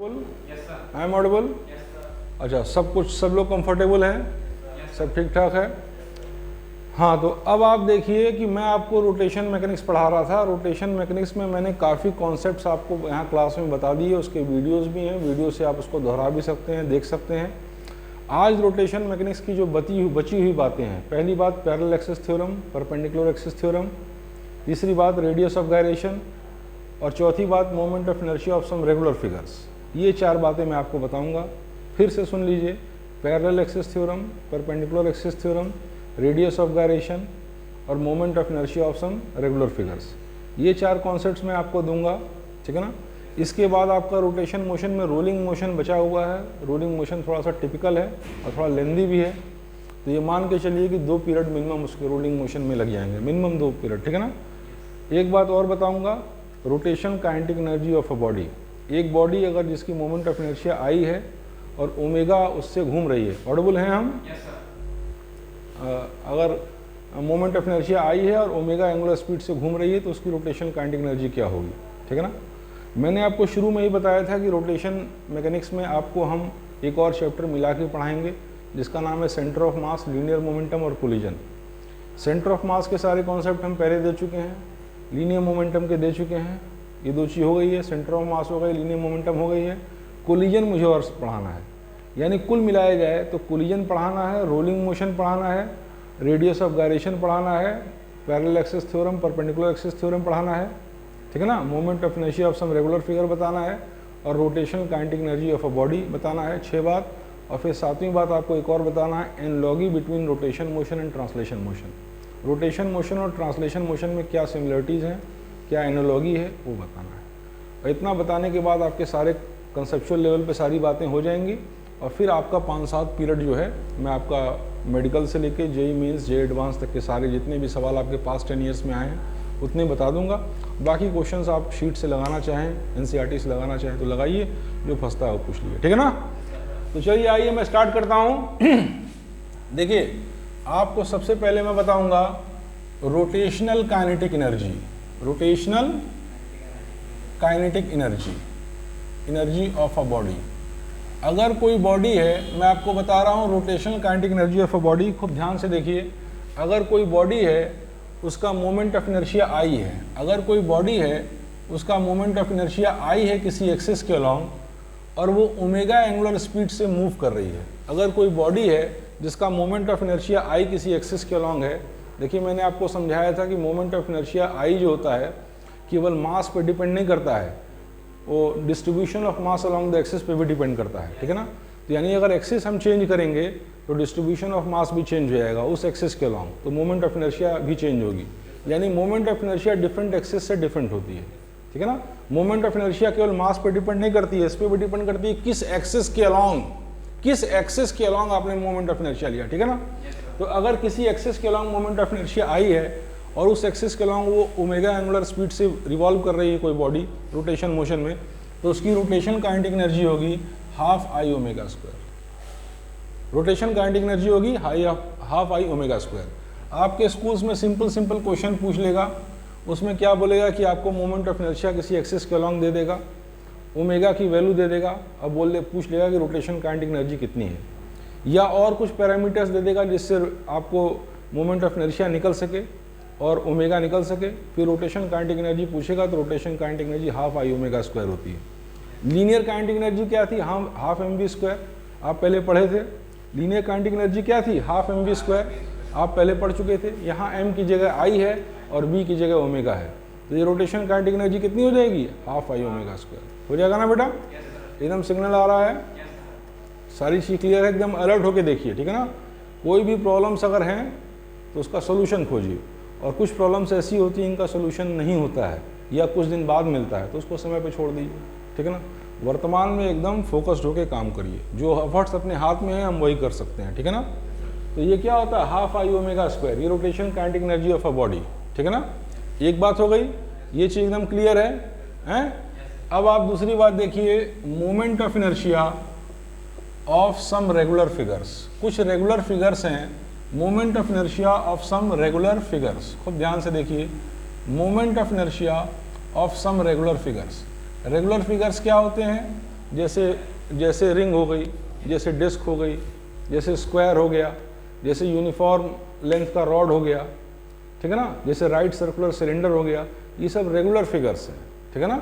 I am audible? अच्छा, सब लोग कंफर्टेबल हैं, सब ठीक ठाक है। हाँ, तो अब आप देखिए कि मैं आपको रोटेशन मैकेनिक्स पढ़ा रहा था। रोटेशन मैकेनिक्स में मैंने काफ़ी कॉन्सेप्ट्स आपको यहाँ क्लास में बता दिए, उसके वीडियोस भी हैं, वीडियो से आप उसको दोहरा भी सकते हैं, देख सकते हैं। आज रोटेशन मैकेनिक्स की जो बची हुई बातें हैं, पहली बात parallel axis theorem, perpendicular axis theorem, तीसरी बात रेडियस ऑफ गायरेशन, और चौथी बात moment of inertia of some regular figures. ये चार बातें मैं आपको बताऊंगा। फिर से सुन लीजिए, parallel axis theorem, perpendicular axis theorem, radius of gyration और moment of inertia of some regular figures. ये चार कॉन्सेप्ट्स मैं आपको दूंगा, ठीक है ना। इसके बाद आपका रोटेशन मोशन में रोलिंग मोशन बचा हुआ है। रोलिंग मोशन थोड़ा सा टिपिकल है और थोड़ा लेंदी भी है, तो ये मान के चलिए कि 2 पीरियड मिनिमम उसके रोलिंग मोशन में लग जाएंगे, मिनिमम 2 पीरियड, ठीक है ना। एक बात और बताऊंगा, rotation kinetic energy of a body. एक बॉडी अगर जिसकी मोमेंट ऑफ इनर्शिया आई है और ओमेगा उससे घूम रही है, ऑडिबल हैं हम? अगर मोमेंट ऑफ इनर्शिया आई है और ओमेगा एंगुलर स्पीड से घूम रही है तो उसकी रोटेशन काइनेटिक एनर्जी क्या होगी, ठीक है ना। मैंने आपको शुरू में ही बताया था कि रोटेशन मैकेनिक्स में आपको हम एक और चैप्टर मिला के पढ़ाएंगे जिसका नाम है centre of mass, linear momentum और कोलिजन। सेंटर ऑफ मास के सारे कॉन्सेप्ट हम पहले दे चुके हैं, लीनियर मोमेंटम के दे चुके हैं। ये 2 चीज़ हो गई है, सेंटर ऑफ मास हो गई, लीनियर मोमेंटम हो गई है। कोलिजन मुझे और पढ़ाना है, यानी कुल मिलाया जाए तो कोलिजन पढ़ाना है, रोलिंग मोशन पढ़ाना है, रेडियस ऑफ गायरेशन पढ़ाना है, parallel axis theorem, perpendicular axis theorem पढ़ाना है, ठीक है ना। Moment of inertia of some regular figure बताना है और rotation kinetic energy of a body बताना है, 6 बात। और फिर 7वीं बात आपको एक और बताना है, analogy between rotation motion and translation motion. Rotation motion और ट्रांसलेशन मोशन में क्या सिमिलरिटीज़ हैं, क्या एनालॉजी है, वो बताना है। और इतना बताने के बाद आपके सारे कंसेप्चुअल लेवल पे सारी बातें हो जाएंगी और फिर आपका 5-7 पीरियड जो है मैं आपका मेडिकल से लेके जेई मेंस, जेई एडवांस तक के सारे जितने भी सवाल आपके पास 10 ईयर्स में आए हैं उतने बता दूंगा। बाकी क्वेश्चंस आप शीट से लगाना चाहें, एनसीईआरटी से लगाना चाहें तो लगाइए, जो फंसता है वो पूछ लीजिए, ठीक है ना। तो चलिए आइए मैं स्टार्ट करता हूँ। देखिए, आपको सबसे पहले मैं बताऊंगा rotational kinetic energy, rotational kinetic energy, energy of a body. अगर कोई बॉडी है, मैं आपको बता रहा हूँ rotational kinetic energy of a body, खूब ध्यान से देखिए। अगर कोई बॉडी है उसका मोमेंट ऑफ इनर्शिया आई है, अगर कोई बॉडी है उसका मोमेंट ऑफ इनर्शिया आई है किसी एक्सिस के अलॉन्ग और वो ओमेगा एंगुलर स्पीड से मूव कर रही है। अगर कोई बॉडी है जिसका मोमेंट ऑफ इनर्शिया आई किसी एक्सिस के अलॉन्ग है, देखिए मैंने आपको समझाया था कि मोमेंट ऑफ इनर्शिया आई जो होता है केवल मास पे डिपेंड नहीं करता है, वो distribution of mass along the axis पे भी डिपेंड करता है, ठीक है ना। तो यानी अगर एक्सिस हम चेंज करेंगे तो डिस्ट्रीब्यूशन ऑफ मास भी चेंज हो जाएगा उस एक्सिस के अलॉन्ग, तो मोमेंट ऑफ इनर्शिया भी चेंज होगी। यानी moment of inertia different axis से डिफरेंट होती है, ठीक है ना। मोमेंट ऑफ इनर्शिया केवल मास पे डिपेंड नहीं करती है, इस पर भी डिपेंड करती है किस एक्सिस के अलॉन्ग, किस एक्सिस के अलॉन्ग आपने मोमेंट ऑफ इनर्शिया लिया, ठीक है ना। तो अगर किसी एक्सिस के along moment of inertia I है और उस एक्सिस के अलॉन्ग वो ओमेगा एंगुलर स्पीड से रिवॉल्व कर रही है कोई बॉडी रोटेशन मोशन में, तो उसकी रोटेशन काइनेटिक एनर्जी होगी half I omega square. Rotation kinetic energy होगी हाफ आई ओमेगा स्क्वायर। आपके स्कूल्स में सिंपल क्वेश्चन पूछ लेगा, उसमें क्या बोलेगा कि आपको मोमेंट ऑफ इनर्शिया किसी एक्सिस के अलॉन्ग दे देगा, ओमेगा की वैल्यू दे देगा, अब पूछ लेगा कि रोटेशन काइनेटिक एनर्जी कितनी है, या और कुछ पैरामीटर्स दे देगा जिससे आपको मोमेंट ऑफ इनर्शिया निकल सके और ओमेगा निकल सके। फिर रोटेशन काइनेटिक एनर्जी पूछेगा तो rotation kinetic energy half I omega square होती है। लीनियर काइनेटिक एनर्जी क्या थी, हाफ एम वी स्क्वायर, आप पहले पढ़े थे। लीनियर काइनेटिक एनर्जी क्या थी, हाफ एम वी स्क्वायर, आप पहले पढ़ चुके थे। यहाँ एम की जगह आई है और बी की जगह ओमेगा है, तो ये रोटेशन काइनेटिक एनर्जी कितनी हो जाएगी, हाफ आई ओमेगा स्क्वायर हो जाएगा ना बेटा। एकदम सिग्नल आ रहा है, सारी चीज़ क्लियर है, एकदम अलर्ट होके देखिए, ठीक है ना। कोई भी प्रॉब्लम्स अगर हैं तो उसका सोल्यूशन खोजिए, और कुछ प्रॉब्लम्स ऐसी होती हैं इनका सोल्यूशन नहीं होता है या कुछ दिन बाद मिलता है, तो उसको समय पे छोड़ दीजिए, ठीक है ना। वर्तमान में एकदम फोकस्ड होकर काम करिए, जो एफर्ट्स अपने हाथ में है हम वही कर सकते हैं, ठीक है ना। तो ये क्या होता है, हाफ आई ओमेगा स्क्वायर, ये rotation kinetic energy of a body, ठीक है ना। एक बात हो गई, ये चीज़ एकदम क्लियर है। अब आप दूसरी बात देखिए, moment of inertia of some regular figures. कुछ रेगुलर फिगर्स हैं, moment of inertia of some regular figures, खूब ध्यान से देखिए, moment of inertia of some regular figures. Regular figures क्या होते हैं, जैसे रिंग हो गई, जैसे डिस्क हो गई, जैसे स्क्वायर हो गया, जैसे यूनिफॉर्म लेंथ का रॉड हो गया, ठीक है ना, जैसे राइट सर्कुलर सिलेंडर हो गया, ये सब रेगुलर फिगर्स हैं, ठीक है ना।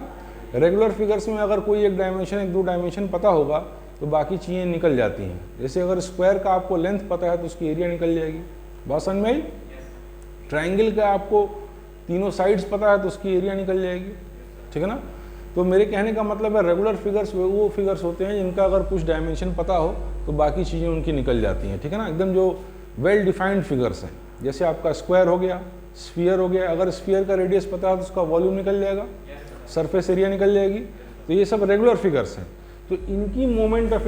रेगुलर फिगर्स में अगर कोई एक डायमेंशन, एक दो डायमेंशन पता होगा तो बाकी चीज़ें निकल जाती हैं। जैसे अगर स्क्वायर का आपको लेंथ पता है तो उसकी एरिया निकल जाएगी, बात समझ में आई। ट्रायंगल का आपको तीनों साइड्स पता है तो उसकी एरिया निकल जाएगी, ठीक है ना। तो मेरे कहने का मतलब है रेगुलर फिगर्स वो फिगर्स होते हैं जिनका अगर कुछ डायमेंशन पता हो तो बाकी चीज़ें उनकी निकल जाती हैं, ठीक है ना, एकदम जो वेल डिफाइंड फिगर्स हैं। जैसे आपका स्क्वायर हो गया, स्फीयर हो गया, अगर स्फीयर का रेडियस पता है तो उसका वॉल्यूम निकल जाएगा, सरफेस एरिया निकल जाएगी। तो ये सब रेगुलर फिगर्स हैं। तो इनकी moment of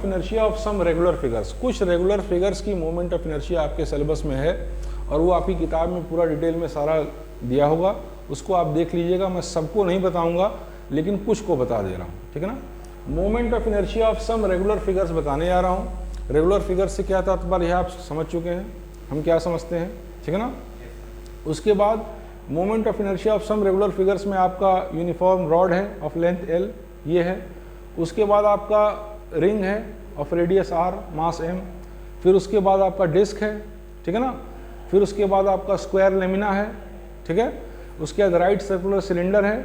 inertia of some regular figures, कुछ रेगुलर फिगर्स की मोमेंट ऑफ इनर्शिया आपके सिलेबस में है और वो आपकी किताब में पूरा डिटेल में सारा दिया होगा, उसको आप देख लीजिएगा। मैं सबको नहीं बताऊंगा लेकिन कुछ को बता दे रहा हूँ, ठीक है ना। Moment of inertia of some regular figures बताने जा रहा हूँ। रेगुलर फिगर्स से क्या तात्पर्य है आप समझ चुके हैं, हम क्या समझते हैं, ठीक है ना। उसके बाद moment of inertia of some regular figures में आपका यूनिफॉर्म रॉड है ऑफ लेंथ एल, ये है। उसके बाद आपका रिंग है of radius R, mass M. फिर उसके बाद आपका डिस्क है, ठीक है ना। फिर उसके बाद आपका स्क्वायर लेमिना है, ठीक है। उसके बाद राइट सर्कुलर सिलेंडर है,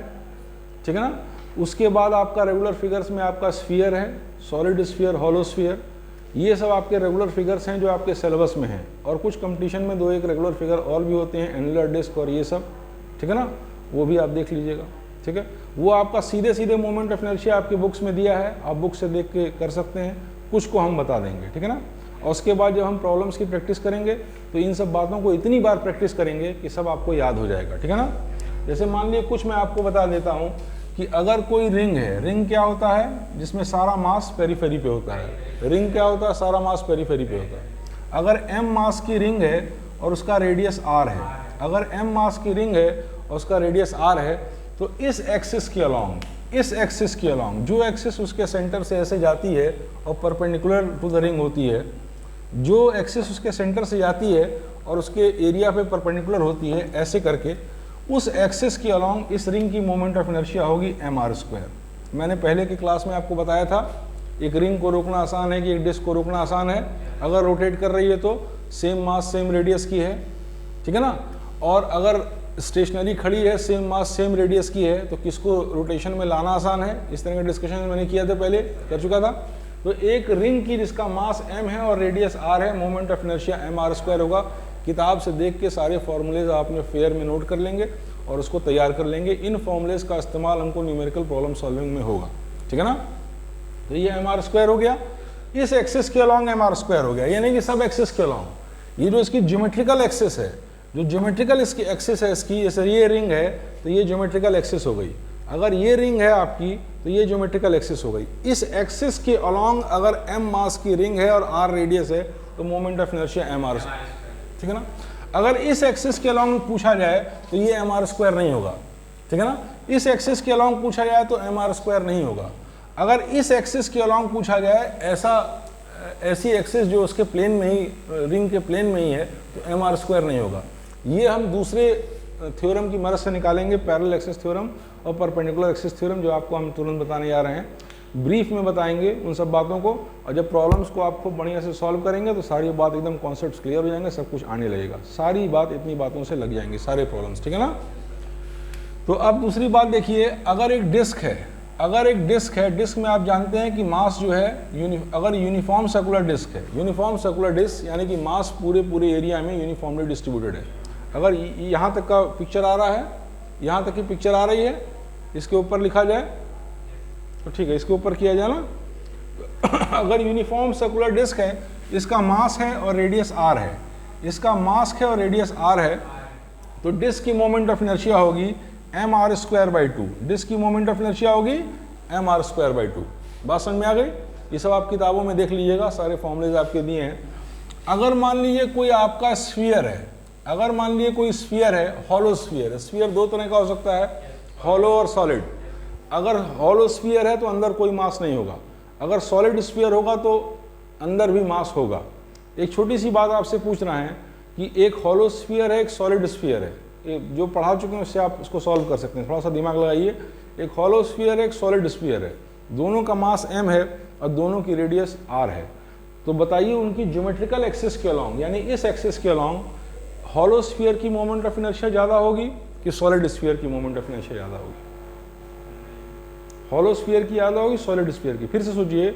ठीक है ना। उसके बाद आपका रेगुलर फिगर्स में आपका स्फीयर है, सॉलिड स्फीयर, हॉलो स्फीयर। ये सब आपके रेगुलर फिगर्स हैं जो आपके सिलेबस में हैं। और कुछ कंपटीशन में दो एक रेगुलर फिगर और भी होते हैं, एनुलर डिस्क और ये सब, ठीक है ना, वो भी आप देख लीजिएगा, ठीक है। वो आपका सीधे मोमेंट ऑफ इनर्शिया आपके बुक्स में दिया है, आप बुक से देख के कर सकते हैं। कुछ को हम बता देंगे, ठीक है ना। और उसके बाद जब हम प्रॉब्लम्स की प्रैक्टिस करेंगे तो इन सब बातों को इतनी बार प्रैक्टिस करेंगे कि सब आपको याद हो जाएगा, ठीक है ना। जैसे मान लीजिए कुछ मैं आपको बता देता हूँ कि अगर कोई रिंग है, रिंग क्या होता है, जिसमें सारा मास पेरीफेरी पे होता है। रिंग क्या होता है, सारा मास पेरीफेरी पे होता है। अगर m मास की रिंग है और उसका रेडियस r है, अगर m मास की रिंग है और उसका रेडियस r है, तो इस एक्सिस के अलॉन्ग जो एक्सिस उसके सेंटर से ऐसे जाती है और परपेंडिकुलर टू द रिंग होती है, जो एक्सिस उसके सेंटर से जाती है और उसके एरिया पे परपेंडिकुलर होती है, ऐसे करके उस एक्सिस के अलॉन्ग इस रिंग की मोमेंट ऑफ इनर्शिया होगी mr²। मैंने पहले की क्लास में आपको बताया था, एक रिंग को रोकना आसान है कि एक डिस्क को रोकना आसान है। अगर रोटेट कर रही है तो सेम मास सेम रेडियस की है, ठीक है ना। और अगर स्टेशनरी खड़ी है, सेम मास सेम रेडियस की है, तो किसको रोटेशन में लाना आसान है। इस तरह के डिस्कशन मैंने किया था, पहले कर चुका था। तो एक रिंग की जिसका मास m है और रेडियस r है, मोमेंट ऑफ इनर्शिया mr² होगा। किताब से देख के सारे फॉर्मूलेज आपने फेयर में नोट कर लेंगे और उसको तैयार कर लेंगे। इन फॉर्मूलेज का इस्तेमाल हमको न्यूमेरिकल प्रॉब्लम सॉल्विंग में होगा, ठीक है ना। तो ये mr² हो गया, इस एक्सिस के अलॉन्ग mr² हो गया। ये नहीं कि सब एक्सिस के अलॉन्ग, ये जो इसकी ज्योमेट्रिकल एक्सिस है, जो ज्योमेट्रिकल इसकी एक्सिस है इसकी, जैसे ये रिंग है तो ये ज्योमेट्रिकल एक्सिस हो गई। अगर ये रिंग है आपकी तो ये ज्योमेट्रिकल एक्सिस हो गई। इस एक्सिस के अलॉन्ग अगर m मास की रिंग है और r रेडियस है तो मोमेंट ऑफ इनर्शिया mr, ठीक है ना। अगर इस एक्सिस के अलॉन्ग पूछा जाए तो ये mr² नहीं होगा, ठीक है ना। इस एक्सिस के अलॉन्ग पूछा जाए तो mr² नहीं होगा। अगर इस एक्सिस के अलॉन्ग पूछा जाए ऐसी एक्सिस जो उसके प्लेन में ही, रिंग के प्लेन में ही है, तो mr² नहीं होगा। ये हम दूसरे थ्योरम की मदद से निकालेंगे, पैरेलल एक्सिस थ्योरम और परपेंडिकुलर एक्सिस थ्योरम, जो आपको हम तुरंत बताने जा रहे हैं। ब्रीफ में बताएंगे उन सब बातों को, और जब प्रॉब्लम्स को आपको बढ़िया से सॉल्व करेंगे तो सारी बात एकदम कॉन्सेप्ट्स क्लियर हो जाएंगे, सब कुछ आने लगेगा। सारी बात इतनी बातों से लग जाएंगे सारे प्रॉब्लम्स, ठीक है ना। तो अब दूसरी बात देखिए, अगर एक डिस्क है, डिस्क में आप जानते हैं कि मास जो है अगर यूनिफॉर्म सर्कुलर डिस्क है, यूनिफॉर्म सर्कुलर डिस्क यानी कि मास पूरे एरिया में यूनिफॉर्मली डिस्ट्रीब्यूटेड है। अगर यहाँ तक का पिक्चर आ रहा है, यहाँ तक की पिक्चर आ रही है, इसके ऊपर लिखा जाए तो ठीक है, इसके ऊपर किया जाए ना। अगर यूनिफॉर्म सर्कुलर डिस्क है, इसका मास है और रेडियस r है, इसका मास है और रेडियस r है, तो डिस्क की मोमेंट ऑफ इनर्शिया होगी mr²/2। डिस्क की मोमेंट ऑफ इनर्शिया होगी mr²/2। बात समझ में आ गई। ये सब आप किताबों में देख लीजिएगा, सारे फॉर्मूलेज आपके दिए हैं। अगर मान लीजिए कोई आपका स्फीयर है, अगर मान लीजिए कोई स्फीयर है, हॉलो स्फीयर। स्फीयर दो तरह का हो सकता है, हॉलो और सॉलिड। अगर हॉलो स्फीयर है तो अंदर कोई मास नहीं होगा, अगर सॉलिड स्फीयर होगा तो अंदर भी मास होगा। एक छोटी सी बात आपसे पूछ रहे हैं कि एक हॉलो स्फीयर है, एक सॉलिड स्फीयर है। जो पढ़ा चुके हैं उससे आप इसको सॉल्व कर सकते हैं, थोड़ा सा दिमाग लगाइए। एक हॉलो स्फीयर है, एक सॉलिड स्फीयर है। दोनों का मास m है और दोनों की रेडियस r है। तो बताइए उनकी ज्योमेट्रिकल एक्सिस के अलॉन्ग, यानी इस एक्सिस के अलॉन्ग हॉलो स्फीयर की मोमेंट ऑफ इनर्शिया ज़्यादा होगी कि सॉलिड स्फीयर की मोमेंट ऑफ इनर्शिया ज़्यादा होगी? हॉलो स्फीयर की ज़्यादा होगी, सॉलिड स्फीयर की? फिर से सोचिए,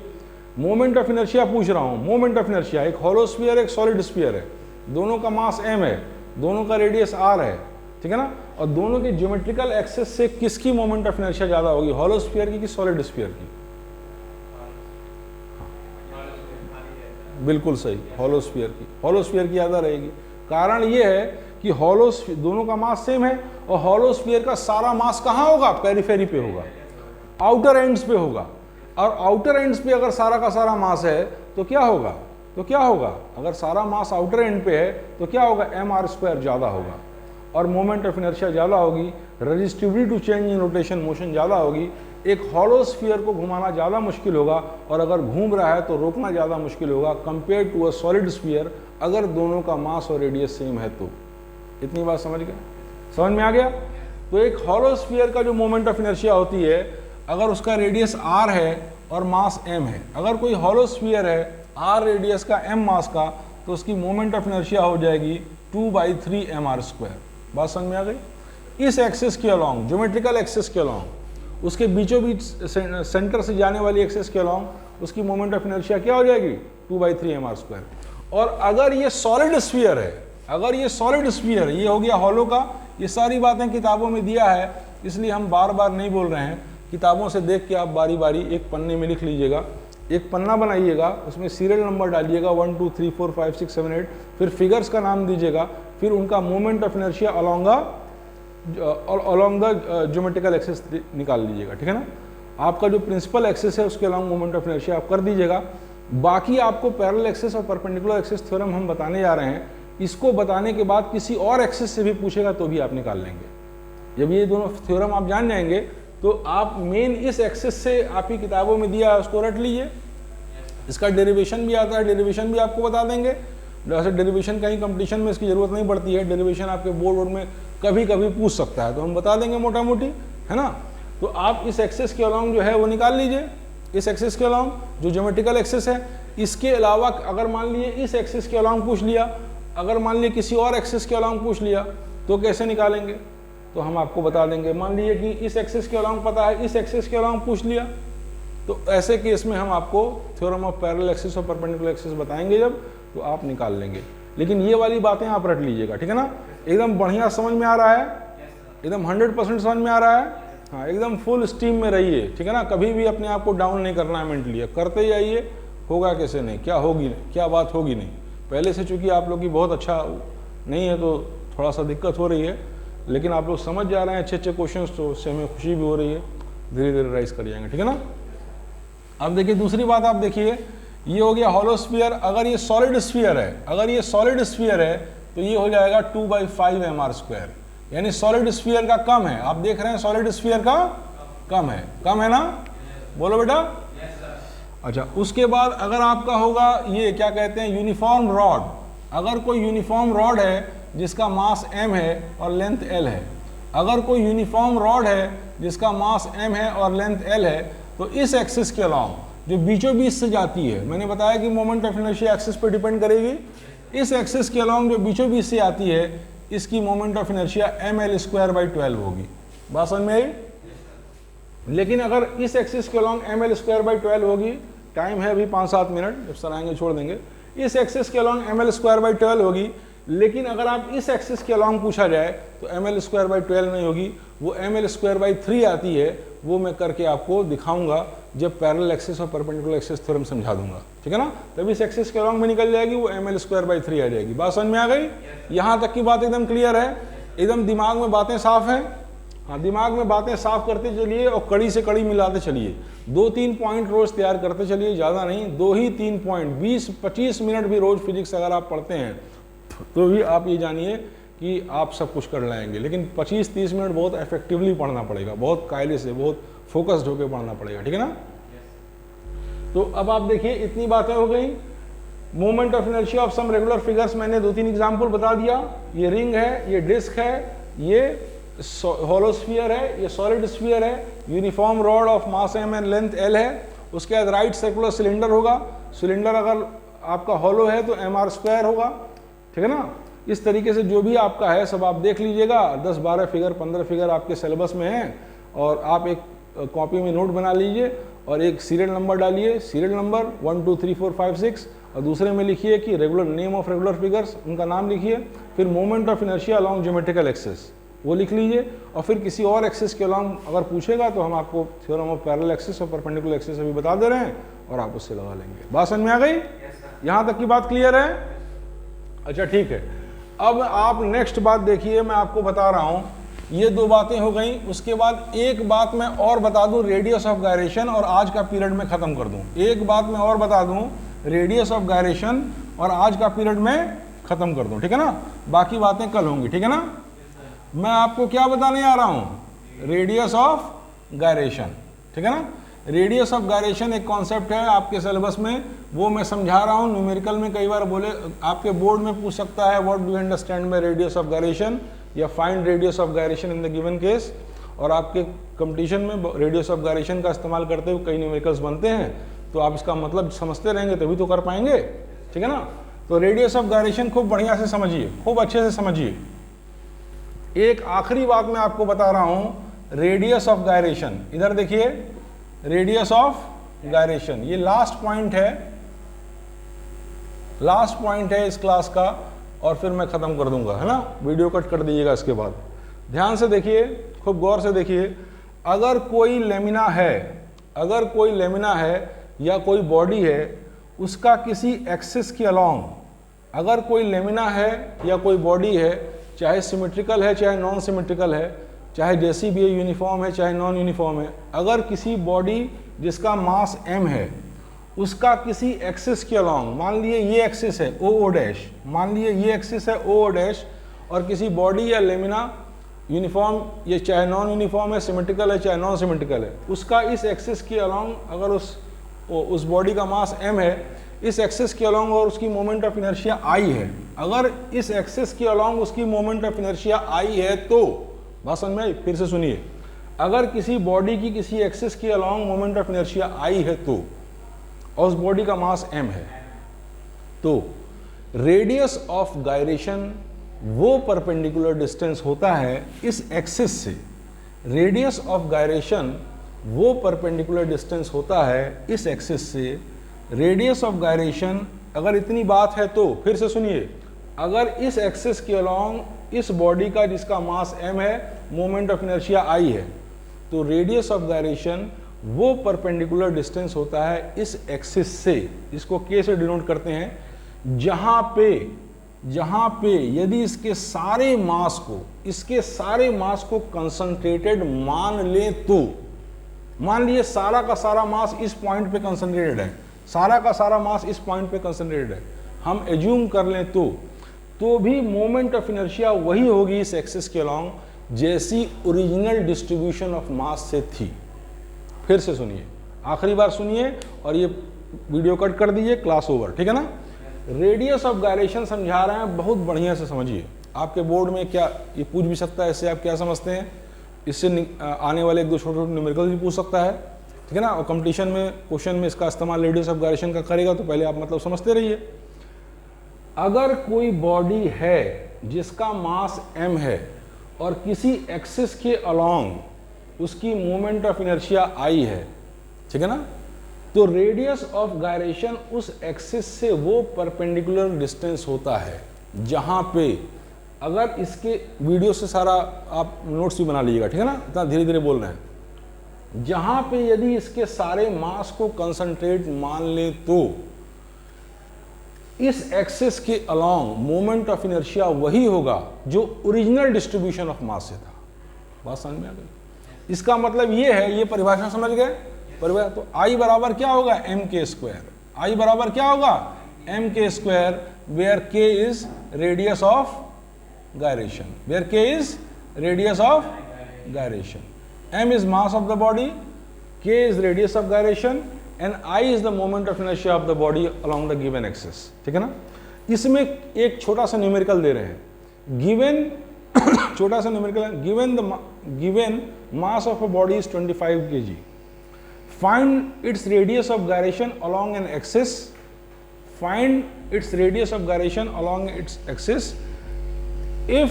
मोमेंट ऑफ इनर्शिया पूछ रहा हूँ, मोमेंट ऑफ इनर्शिया, एक हॉलो स्फीयर एक सॉलिड स्फीयर है, दोनों का मास m है, दोनों का रेडियस r है, ठीक है ना, और दोनों के ज्योमेट्रिकल एक्सिस से किसकी मोमेंट ऑफ इनर्शिया ज़्यादा होगी, हॉलो स्फीयर की कि सॉलिड स्फीयर की? बिल्कुल सही, हॉलो स्फीयर की। हॉलो स्फीयर की ज़्यादा रहेगी। कारण ये है कि हॉलो दोनों का मास सेम है और हॉलो स्फीयर का सारा मास कहाँ होगा? पेरिफेरी पे होगा, आउटर एंड्स पे होगा। और आउटर एंड्स पे अगर सारा का सारा मास है तो क्या होगा? अगर सारा मास आउटर एंड पे है तो क्या होगा? mr² ज़्यादा होगा और मोमेंट ऑफ इनर्शिया ज़्यादा होगी, resistivity to change in rotation motion ज़्यादा होगी। एक हॉलो स्फीयर को घुमाना ज़्यादा मुश्किल होगा और अगर घूम रहा है तो रोकना ज़्यादा मुश्किल होगा compare to a solid sphere, अगर दोनों का मास और रेडियस सेम है तो। इतनी बात समझ गए? समझ में आ गया? तो एक हॉलो स्फीयर का जो मोमेंट ऑफ इनर्शिया होती है, अगर उसका रेडियस r है और मास m है, अगर कोई हॉलो स्फीयर है r रेडियस का m मास का, तो उसकी मोमेंट ऑफ इनर्शिया हो जाएगी 2/3 mr²। बात समझ में आ गई? इस एक्सिस के अलॉन्ग, ज्योमेट्रिकल एक्सिस के अलॉन्ग, उसके बीचों बीच सेंटर से जाने वाली एक्सिस के अलॉन्ग उसकी मोमेंट ऑफ इनर्शिया क्या हो जाएगी? 2/3 mr²। और अगर ये सॉलिड स्फीयर है, ये हो गया हॉलो का। ये सारी बातें किताबों में दिया है, इसलिए हम बार बार नहीं बोल रहे हैं। किताबों से देख के आप बारी बारी एक पन्ने में लिख लीजिएगा, एक पन्ना बनाइएगा, उसमें सीरियल नंबर डालिएगा 1 2 3 4 5 6 7 8, फिर फिगर्स का नाम दीजिएगा, फिर उनका moment of inertia along the geometrical axis निकाल लीजिएगा, ठीक है ना। आपका जो प्रिंसिपल एक्सिस है उसके अलोंग मोमेंट ऑफ इनर्शिया आप कर दीजिएगा। बाकी आपको पैरेलल एक्सिस और परपेंडिकुलर एक्सिस थ्योरम हम बताने जा रहे हैं, इसको बताने के बाद किसी और एक्सिस से भी पूछेगा तो भी आप निकाल लेंगे। जब ये दोनों थ्योरम आप जान जाएंगे तो आप मेन इस एक्सिस से आप ही किताबों में दिया है उसको रट लीजिए। इसका डेरिवेशन भी आता है, डेरिवेशन भी आपको बता देंगे। वैसे डेरिवेशन कहीं कंपटीशन में इसकी ज़रूरत नहीं पड़ती है, डेरिवेशन आपके बोर्ड में कभी कभी पूछ सकता है, तो हम बता देंगे मोटा मोटी, है ना। तो आप इस एक्सिस के अलॉन्ग जो है वो निकाल लीजिए, इस एक्सिस के अलॉन्ग जो ज्योमेट्रिकल एक्सिस है। इसके अलावा अगर मान लीजिए इस एक्सिस के अलॉन्ग पूछ लिया, अगर मान लीजिए किसी और एक्सिस के अलॉन्ग पूछ लिया तो कैसे निकालेंगे, तो हम आपको बता देंगे। मान लीजिए कि इस एक्सिस के अलॉन्ग पता है, इस एक्सिस के अलॉन्ग पूछ लिया, तो ऐसे केस में हम आपको थ्योरम ऑफ पैरेलल एक्सिस और परपेंडिकुलर एक्सिस बताएंगे जब, तो आप निकाल लेंगे। लेकिन ये वाली बातें आप रट लीजिएगा, ठीक है ना। एकदम बढ़िया समझ में आ रहा है, एकदम 100% समझ में आ रहा है। हाँ, एकदम फुल स्टीम में रहिए, ठीक है ना। कभी भी अपने आप को डाउन नहीं करना है मेंटली, करते जाइए, होगा कैसे नहीं, क्या होगी, क्या बात होगी नहीं। पहले से चूंकि आप लोग की बहुत अच्छा नहीं है तो थोड़ा सा दिक्कत हो रही है, लेकिन आप लोग समझ जा रहे हैं अच्छे अच्छे क्वेश्चंस, तो उससे हमें खुशी भी हो रही है। धीरे धीरे राइज कर जाएंगे, ठीक है ना। अब देखिए दूसरी बात, आप देखिए ये हो गया हॉलो स्फीयर। अगर ये सॉलिड स्फीयर है, तो ये हो जाएगा 2/5 mr², यानी सॉलिड स्फीयर का कम है। आप देख रहे हैं सॉलिड स्फीयर का कम है ना, बोलो बेटा। अच्छा, उसके बाद अगर आपका होगा ये क्या कहते हैं, यूनिफॉर्म रॉड। अगर कोई यूनिफॉर्म रॉड है जिसका मास m है और लेंथ l है, अगर कोई यूनिफॉर्म रॉड है जिसका मास m है और लेंथ l है, तो इस एक्सिस के अलॉन्ग जो बीचों बीच से जाती है, मैंने बताया कि मोमेंट ऑफ इनर्शिया एक्सिस पर डिपेंड करेगी। इस एक्सिस के अलॉन्ग जो बीचों बीच से आती है, इसकी मोमेंट ऑफ इनर्शिया ml²/12 होगी। बात समझ में आई? लेकिन अगर इस एक्सिस के अलॉन्ग ml²/12 होगी, टाइम है अभी 5-7 मिनट, जब सर आएंगे छोड़ देंगे। इस एक्सिस के अलॉन्ग ml²/12 होगी, लेकिन अगर आप इस एक्सिस के अलॉन्ग पूछा जाए तो ml²/12 नहीं होगी, वो ml²/3 आती है। वो मैं करके आपको दिखाऊंगा जब पैरेलल एक्सिस और परपेंडिकुलर एक्सिस थ्योरम समझा दूंगा, ठीक है ना। तब इस एक्सिस के अलॉन्ग में निकल जाएगी, वो ml²/3 आ जाएगी। बात समझ में आ गई? यहाँ तक की बात एकदम क्लियर है, एकदम दिमाग में बातें साफ हैं। हाँ, दिमाग में बातें साफ करते चलिए और कड़ी से कड़ी मिलाते चलिए। 2-3 पॉइंट रोज तैयार करते चलिए, ज़्यादा नहीं, 2 ही 3 पॉइंट। 20-25 मिनट भी रोज फिजिक्स अगर आप पढ़ते हैं तो भी आप ये जानिए कि आप सब कुछ कर लाएंगे। लेकिन 25-30 मिनट बहुत इफेक्टिवली पढ़ना पड़ेगा, बहुत कायदे से, बहुत फोकस्ड होकर पढ़ना पड़ेगा, ठीक है ना। तो अब आप देखिए इतनी बातें हो गई। Moment of inertia of some regular figures मैंने 2-3 एग्जाम्पल बता दिया। ये रिंग है, ये डिस्क है, ये हॉलो स्फीयर है, ये सॉलिड स्फीयर है, uniform rod of mass m and length l है। उसके बाद राइट सर्कुलर सिलेंडर होगा, सिलेंडर अगर आपका हॉलो है तो mr² होगा, ठीक है ना। इस तरीके से जो भी आपका है सब आप देख लीजिएगा, 10-12 फिगर 15 फिगर आपके सिलेबस में है, और आप एक कॉपी में नोट बना लीजिए और एक सीरियल नंबर डालिए, सीरियल नंबर 1 2 3 4 5 6, और दूसरे में लिखिए कि regular name of regular figures, उनका नाम लिखिए, फिर moment of inertia along geometrical axis वो लिख लीजिए, और फिर किसी और एक्सिस के अलोंग अगर पूछेगा तो हम आपको थ्योरम ऑफ पैरेलल एक्सिस और परपेंडिकुलर एक्सिस अभी बता दे रहे हैं और आप उससे लगा लेंगे। बात समझ में आ गई? यहाँ तक की बात क्लियर है? अच्छा ठीक है। अब आप नेक्स्ट बात देखिए, मैं आपको बता रहा हूँ, ये 2 बातें हो गई। उसके बाद एक बात मैं और बता दूं, रेडियस ऑफ गायरेशन, और आज का पीरियड में खत्म कर दूं। एक बात मैं और बता दूं, रेडियस ऑफ गायरेशन, और आज का पीरियड में खत्म कर दूं, ठीक है ना। बाकी बातें कल होंगी, ठीक है ना। मैं आपको क्या बताने आ रहा हूं? रेडियस ऑफ गायरेशन, ठीक है ना। रेडियस ऑफ गायरेशन एक कॉन्सेप्ट है आपके सिलेबस में, वो मैं समझा रहा हूँ। न्यूमेरिकल में कई बार बोले, आपके बोर्ड में पूछ सकता है what do you understand by radius of gyration, या find radius of gyration in the given case. और आपके कंपटीशन में रेडियस ऑफ गायरेशन का इस्तेमाल करते हुए कई न्यूमेरिकल्स बनते हैं, तो आप इसका मतलब समझते रहेंगे तभी तो कर पाएंगे, ठीक है ना। तो रेडियस ऑफ गायरेशन खूब बढ़िया से समझिए, खूब अच्छे से समझिए। एक आखिरी बात मैं आपको बता रहा हूं, रेडियस ऑफ गायरेशन, इधर देखिए, रेडियस ऑफ गायरेशन, ये लास्ट पॉइंट है, लास्ट पॉइंट है इस क्लास का, और फिर मैं खत्म कर दूंगा, है ना। वीडियो कट कर दीजिएगा इसके बाद। ध्यान से देखिए, खूब गौर से देखिए। अगर कोई लेमिना है, अगर कोई लेमिना है या कोई बॉडी है, उसका किसी एक्सिस के अलोंग, अगर कोई लेमिना है या कोई बॉडी है, चाहे सिमेट्रिकल है चाहे नॉन सिमेट्रिकल है, चाहे जैसी भी है, यूनिफॉर्म है चाहे नॉन यूनिफॉर्म है, अगर किसी बॉडी जिसका मास m है, उसका किसी एक्सिस के अलोंग, मान लिए ये एक्सिस है ओ डैश, मान लिए ये एक्सिस है ओ डैश, और किसी बॉडी या लेमिना यूनिफॉर्म, ये चाहे नॉन यूनिफॉर्म है, सिमेट्रिकल है चाहे नॉन सिमेट्रिकल है, उसका इस एक्सिस के अलोंग अगर उस बॉडी का मास m है, इस एक्सिस के अलोंग और उसकी मोमेंट ऑफ इनर्शिया I है, अगर इस एक्सिस के अलोंग उसकी मोमेंट ऑफ इनर्शिया I है तो, बात समझ में आई? फिर से सुनिए, अगर किसी बॉडी की किसी एक्सिस के along moment of inertia I है तो, और उस बॉडी का मास m है, तो रेडियस ऑफ गायरेशन वो परपेंडिकुलर डिस्टेंस होता है इस एक्सिस से, रेडियस ऑफ गायरेशन वो परपेंडिकुलर डिस्टेंस होता है इस एक्सिस से। रेडियस ऑफ गायरेशन, अगर इतनी बात है तो फिर से सुनिए, अगर इस एक्सिस के अलोंग इस बॉडी का जिसका मास m है, मोमेंट ऑफ इनर्शिया I है, तो रेडियस ऑफ गायरेशन वो परपेंडिकुलर डिस्टेंस होता है इस एक्सिस से, इसको k से डिनोट करते हैं, जहां पे यदि इसके सारे मास को कंसंट्रेटेड मान ले तो, मान लिए सारा का सारा मास इस पॉइंट पे कंसंट्रेटेड है, सारा का सारा मास इस पॉइंट पे कंसंट्रेटेड है, हम एज्यूम कर लें तो भी मोमेंट ऑफ इनर्शिया वही होगी इस एक्सिस के अलोंग जैसी ओरिजिनल डिस्ट्रीब्यूशन ऑफ मास से थी। फिर से सुनिए, आखिरी बार सुनिए, और ये वीडियो कट कर दीजिए, क्लास ओवर, ठीक है ना। रेडियस ऑफ गायरेशन समझा रहे हैं, बहुत बढ़िया से समझिए। आपके बोर्ड में क्या ये पूछ भी सकता है, इससे आप क्या समझते हैं, इससे आने वाले 1-2 छोटे छोटे न्यूमेरिकल भी पूछ सकता है, ठीक है ना। और कंपटीशन में क्वेश्चन में इसका इस्तेमाल रेडियस ऑफ गायरेशन का करेगा, तो पहले आप मतलब समझते रहिए। अगर कोई बॉडी है जिसका मास m है और किसी एक्सिस के अलोंग उसकी मोमेंट ऑफ इनर्शिया I है, ठीक है ना, तो रेडियस ऑफ गायरेशन उस एक्सिस से वो परपेंडिकुलर डिस्टेंस होता है जहां पे, अगर इसके वीडियो से सारा आप नोट्स भी बना लीजिएगा, ठीक है ना, इतना धीरे धीरे बोल रहे हैं, जहां पे यदि इसके सारे मास को कंसंट्रेट मान ले तो इस एक्सिस के अलोंग मोमेंट ऑफ इनर्शिया वही होगा जो ओरिजिनल डिस्ट्रीब्यूशन ऑफ मास से था। बात समझ में आ गई? इसका मतलब ये है, ये परिभाषा समझ गए, परिभाषा। तो I बराबर क्या होगा? mk²। I बराबर क्या होगा? mk², where k is radius of gyration, where k is radius of gyration, m is mass of the body, k is radius of gyration and I is the moment of inertia of the body along the given axis, ठीक है ना। इसमें एक छोटा सा numerical दे रहे हैं, given छोटा सा numerical, given mass of a body is 25 kg, find its radius of gyration along an axis, find its radius of gyration along its axis if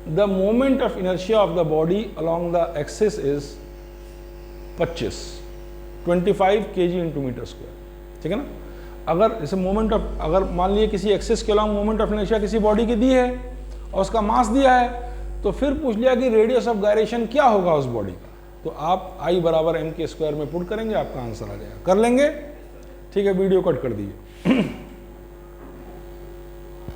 the moment of inertia of the body along the axis is 25 kg into metre square, ठीक है ना। अगर जैसे moment of, अगर मान लीजिए किसी axis के अलॉन्ग मोमेंट ऑफ इनर्शिया किसी बॉडी की दी है और उसका मास दिया है, तो फिर पूछ लिया कि रेडियस ऑफ गायरेशन क्या होगा उस बॉडी का, तो आप I बराबर m के स्क्वायर में पुट करेंगे, आपका आंसर आ जाएगा। कर लेंगे, ठीक है, वीडियो कट कर दीजिए।